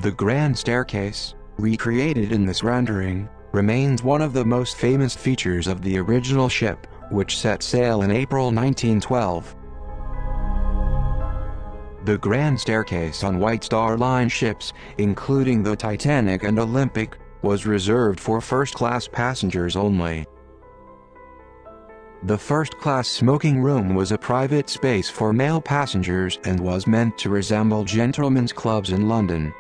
The grand staircase, recreated in this rendering, remains one of the most famous features of the original ship, which set sail in April 1912. The grand staircase on White Star Line ships, including the Titanic and Olympic, was reserved for first-class passengers only. The first-class smoking room was a private space for male passengers and was meant to resemble gentlemen's clubs in London.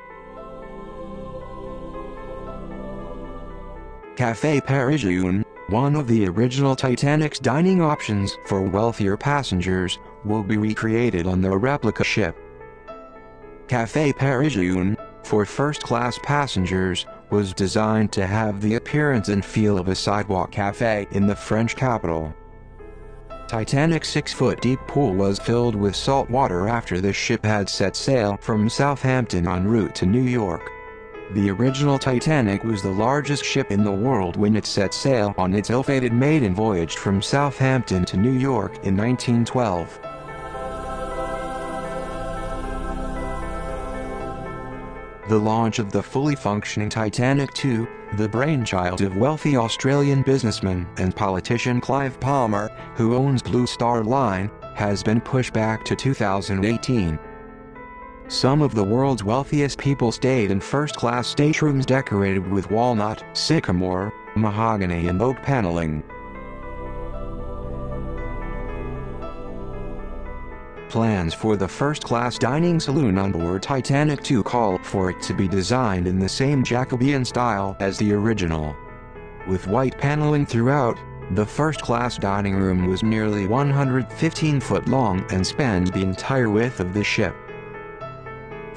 Café Parisien, one of the original Titanic's dining options for wealthier passengers, will be recreated on the replica ship. Café Parisien, for first-class passengers, was designed to have the appearance and feel of a sidewalk cafe in the French capital. Titanic's 6-foot-deep pool was filled with salt water after the ship had set sail from Southampton en route to New York. The original Titanic was the largest ship in the world when it set sail on its ill-fated maiden voyage from Southampton to New York in 1912. The launch of the fully functioning Titanic II, the brainchild of wealthy Australian businessman and politician Clive Palmer, who owns Blue Star Line, has been pushed back to 2018. Some of the world's wealthiest people stayed in first-class staterooms decorated with walnut, sycamore, mahogany and oak paneling. Plans for the first-class dining saloon on board Titanic II call for it to be designed in the same Jacobean style as the original. With white paneling throughout, the first-class dining room was nearly 115 foot long and spanned the entire width of the ship.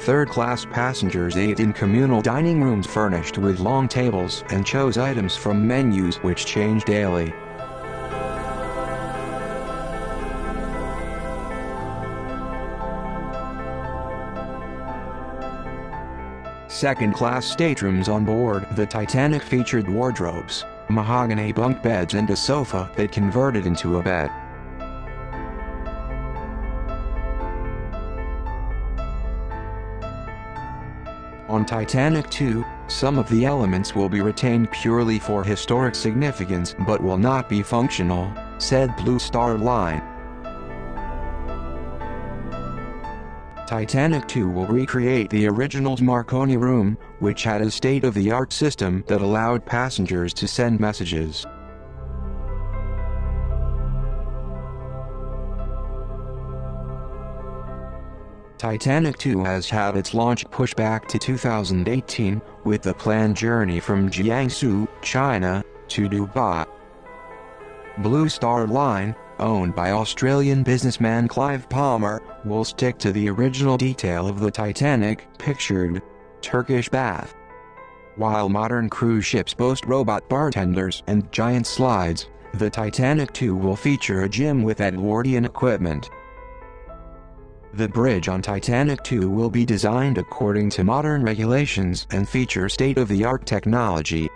Third-class passengers ate in communal dining rooms furnished with long tables and chose items from menus which changed daily. Second-class staterooms on board the Titanic featured wardrobes, mahogany bunk beds and a sofa that converted into a bed. On Titanic II, some of the elements will be retained purely for historic significance but will not be functional, said Blue Star Line. Titanic II will recreate the original's Marconi room, which had a state-of-the-art system that allowed passengers to send messages. Titanic II has had its launch pushed back to 2018, with the planned journey from Jiangsu, China, to Dubai. Blue Star Line, owned by Australian businessman Clive Palmer, will stick to the original detail of the Titanic, pictured Turkish bath. While modern cruise ships boast robot bartenders and giant slides, the Titanic II will feature a gym with Edwardian equipment. The bridge on Titanic II will be designed according to modern regulations and feature state-of-the-art technology.